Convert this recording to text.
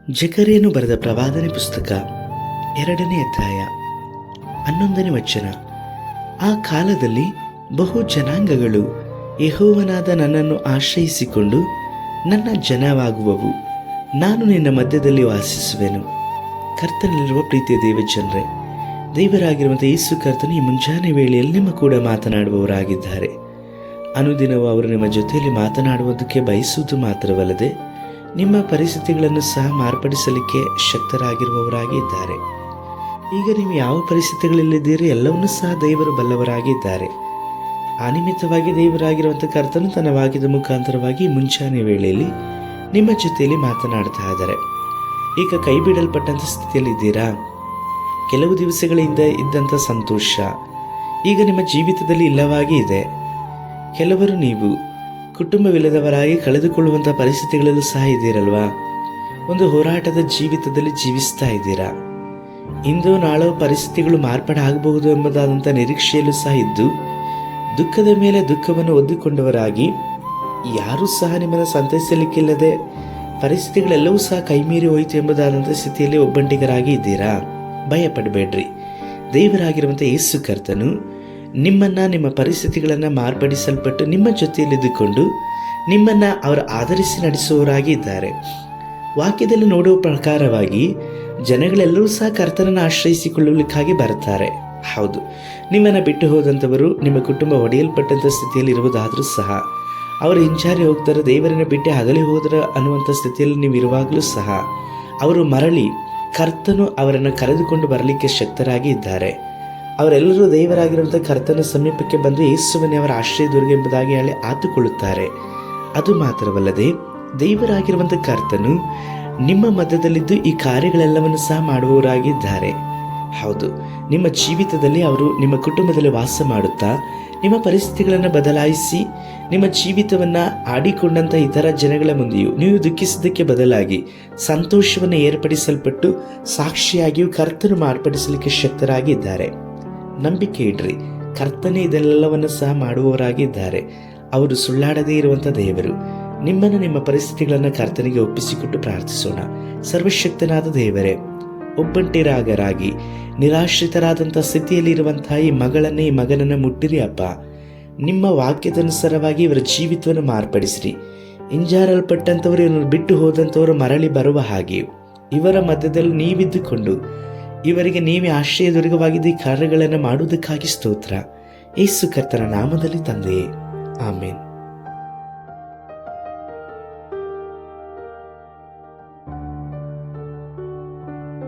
ಜಕರಿಯನು ಬರೆದ ಪ್ರವಾದನೆ ಪುಸ್ತಕ 2ನೇ ಅಧ್ಯಾಯ 11ನೇ ವಚನ. ಆ ಕಾಲದಲ್ಲಿ ಬಹು ಜನಾಂಗಗಳು ಯೆಹೋವನಾದ ನನ್ನನ್ನು ಆಶ್ರಯಿಸಿಕೊಂಡು ನನ್ನ ಜನವಾಗುವವು. ನಾನು ನಿನ್ನ ಮಧ್ಯದಲ್ಲಿ ವಾಸಿಸುವೆನು. ಕರ್ತನಲ್ಲಿರುವ ಪ್ರೀತಿಯ ದೇವಜನರೇ, ದೇವರಾಗಿರುವಂಥ ಯೇಸು ಕರ್ತನು ಈ ಮುಂಜಾನೆ ವೇಳೆಯಲ್ಲಿ ನಿಮ್ಮ ಕೂಡ ಮಾತನಾಡುವವರಾಗಿದ್ದಾರೆ. ಅನುದಿನವೂ ಅವರು ನಿಮ್ಮ ಜೊತೆಯಲ್ಲಿ ಮಾತನಾಡುವುದಕ್ಕೆ ಬಯಸುವುದು ಮಾತ್ರವಲ್ಲದೆ ನಿಮ್ಮ ಪರಿಸ್ಥಿತಿಗಳನ್ನು ಸಹ ಮಾರ್ಪಡಿಸಲಿಕ್ಕೆ ಶಕ್ತರಾಗಿರುವವರಾಗಿ ಇದ್ದಾರೆ. ಈಗ ನೀವು ಯಾವ ಪರಿಸ್ಥಿತಿಗಳಲ್ಲಿದ್ದೀರಿ ಎಲ್ಲವನ್ನೂ ಸಹ ದೇವರು ಬಲ್ಲವರಾಗಿದ್ದಾರೆ. ಆ ನಿಮಿತ್ತವಾಗಿ ದೇವರಾಗಿರುವಂಥ ಕರ್ತನು ತನ್ನ ವಾಕ್ಯದ ಮುಖಾಂತರವಾಗಿ ಮುಂಚಾನೆ ವೇಳೆಯಲ್ಲಿ ನಿಮ್ಮ ಜೊತೆಯಲ್ಲಿ ಮಾತನಾಡ್ತಾ ಇದ್ದಾರೆ. ಈಗ ಕೈ ಬಿಡಲ್ಪಟ್ಟಂಥ ಸ್ಥಿತಿಯಲ್ಲಿದ್ದೀರಾ? ಕೆಲವು ದಿವಸಗಳಿಂದ ಇದ್ದಂಥ ಸಂತೋಷ ಈಗ ನಿಮ್ಮ ಜೀವಿತದಲ್ಲಿ ಇಲ್ಲವಾಗಿ ಇದೆ. ಕೆಲವರು ನೀವು ಕುಟುಂಬವಿಲ್ಲದವರಾಗಿ ಕಳೆದುಕೊಳ್ಳುವಂಥ ಪರಿಸ್ಥಿತಿಗಳಲ್ಲೂ ಸಹ ಇದ್ದೀರಲ್ವಾ? ಒಂದು ಹೋರಾಟದ ಜೀವಿತದಲ್ಲಿ ಜೀವಿಸ್ತಾ ಇದ್ದೀರಾ. ಇಂದು ನಾಳೆ ಪರಿಸ್ಥಿತಿಗಳು ಮಾರ್ಪಾಡಾಗಬಹುದು ಎಂಬುದಾದಂಥ ನಿರೀಕ್ಷೆಯಲ್ಲೂ ಸಹ ಇದ್ದು ದುಃಖದ ಮೇಲೆ ದುಃಖವನ್ನು ಒದ್ದಿಕೊಂಡವರಾಗಿ ಯಾರೂ ಸಹ ನಿಮ್ಮನ್ನು ಸಂತೈಸಲಿಕ್ಕಿಲ್ಲದೆ ಪರಿಸ್ಥಿತಿಗಳೆಲ್ಲವೂ ಸಹ ಕೈಮೀರಿ ಹೋಯಿತು ಎಂಬುದಾದಂಥ ಸ್ಥಿತಿಯಲ್ಲಿ ಒಬ್ಬಂಟಿಗರಾಗಿ ಇದ್ದೀರಾ? ಭಯಪಡಬೇಡ್ರಿ. ದೇವರಾಗಿರುವಂಥ ಯೇಸು ಕರ್ತನು ನಿಮ್ಮನ್ನು, ನಿಮ್ಮ ಪರಿಸ್ಥಿತಿಗಳನ್ನು ಮಾರ್ಪಡಿಸಲ್ಪಟ್ಟು ನಿಮ್ಮ ಜೊತೆಯಲ್ಲಿದ್ದುಕೊಂಡು ನಿಮ್ಮನ್ನು ಅವರು ಆಧರಿಸಿ ನಡೆಸುವವರಾಗಿ ಇದ್ದಾರೆ. ವಾಕ್ಯದಲ್ಲಿ ನೋಡುವ ಪ್ರಕಾರವಾಗಿ ಜನಗಳೆಲ್ಲರೂ ಸಹ ಕರ್ತನನ್ನು ಆಶ್ರಯಿಸಿಕೊಳ್ಳಲಿಕ್ಕಾಗಿ ಬರ್ತಾರೆ. ಹೌದು, ನಿಮ್ಮನ್ನು ಬಿಟ್ಟು ಹೋದಂಥವರು ನಿಮ್ಮ ಕುಟುಂಬ ಒಡೆಯಲ್ಪಟ್ಟಂಥ ಸ್ಥಿತಿಯಲ್ಲಿ ಇರುವುದಾದರೂ ಸಹ ಅವರು ಹಿಂಜಾರಿ ಹೋಗ್ತಾರೆ, ದೇವರನ್ನು ಬಿಟ್ಟು ಅಗಲಿ ಹೋದ್ರ ಅನ್ನುವಂಥ ಸ್ಥಿತಿಯಲ್ಲಿ ನೀವು ಇರುವಾಗಲೂ ಸಹ ಅವರು ಮರಳಿ ಕರ್ತನು ಅವರನ್ನು ಕರೆದುಕೊಂಡು ಬರಲಿಕ್ಕೆ ಶಕ್ತರಾಗಿ ಇದ್ದಾರೆ. ಅವರೆಲ್ಲರೂ ದೇವರಾಗಿರುವಂಥ ಕರ್ತನ ಸಮೀಪಕ್ಕೆ ಬಂದು ಯೇಸುವನ್ನೇ ಅವರ ಆಶ್ರಯದುರ್ಗ ಎಂಬುದಾಗಿ ಹೇಳಿ ಆತುಕೊಳ್ಳುತ್ತಾರೆ. ಅದು ಮಾತ್ರವಲ್ಲದೆ ದೇವರಾಗಿರುವಂಥ ಕರ್ತನು ನಿಮ್ಮ ಮಧ್ಯದಲ್ಲಿದ್ದು ಈ ಕಾರ್ಯಗಳೆಲ್ಲವನ್ನು ಸಹ ಮಾಡುವವರಾಗಿದ್ದಾರೆ. ಹೌದು, ನಿಮ್ಮ ಜೀವಿತದಲ್ಲಿ ಅವರು ನಿಮ್ಮ ಕುಟುಂಬದಲ್ಲಿ ವಾಸ ಮಾಡುತ್ತಾ ನಿಮ್ಮ ಪರಿಸ್ಥಿತಿಗಳನ್ನು ಬದಲಾಯಿಸಿ ನಿಮ್ಮ ಜೀವಿತವನ್ನು ಆಡಿಕೊಂಡಂಥ ಇತರ ಜನಗಳ ಮುಂದೆಯೂ ನೀವು ದುಃಖಿಸೋದಕ್ಕೆ ಬದಲಾಗಿ ಸಂತೋಷವನ್ನು ಏರ್ಪಡಿಸಲ್ಪಟ್ಟು ಸಾಕ್ಷಿಯಾಗಿಯೂ ಕರ್ತನು ಮಾರ್ಪಡಿಸಲಿಕ್ಕೆ ಶಕ್ತರಾಗಿದ್ದಾರೆ. ನಂಬಿಕೆ ಇಡ್ರಿ, ಕರ್ತನೇ ಇದೆಲ್ಲವನ್ನು ಸಹ ಮಾಡುವವರಾಗಿದ್ದಾರೆ. ಅವರು ಸುಳ್ಳಾಡದೇ ಇರುವಂಥ ದೇವರು. ನಿಮ್ಮನ್ನು, ನಿಮ್ಮ ಪರಿಸ್ಥಿತಿಗಳನ್ನು ಕರ್ತನಿಗೆ ಒಪ್ಪಿಸಿಕೊಟ್ಟು ಪ್ರಾರ್ಥಿಸೋಣ. ಸರ್ವಶಕ್ತನಾದ ದೇವರೇ, ಒಬ್ಬಂಟಿರಾಗರಾಗಿ ನಿರಾಶ್ರಿತರಾದಂಥ ಸ್ಥಿತಿಯಲ್ಲಿರುವಂತಹ ಈ ಮಗಳನ್ನೇ, ಈ ಮಗನನ್ನು ಮುಟ್ಟಿರಿ ಅಪ್ಪ. ನಿಮ್ಮ ವಾಕ್ಯದನುಸಾರವಾಗಿ ಇವರ ಜೀವಿತವನ್ನು ಮಾರ್ಪಡಿಸಿರಿ. ಹಿಂಜಾರಲ್ಪಟ್ಟಂಥವರು, ಇವರನ್ನು ಬಿಟ್ಟು ಹೋದಂಥವರು ಮರಳಿ ಬರುವ ಹಾಗೆ ಇವರ ಮಧ್ಯದಲ್ಲಿ ನೀವಿದ್ದುಕೊಂಡು ಇವರಿಗೆ ನೀವೇ ಆಶ್ರಯದುರ್ಗವಾಗಿದ್ದ ಈ ಕಾರ್ಯಗಳನ್ನು ಮಾಡುವುದಕ್ಕಾಗಿ ಸ್ತೋತ್ರ. ಯೇಸು ಕರ್ತನ ನಾಮದಲ್ಲಿ ತಂದೆಯೇ, ಆಮೇನ್.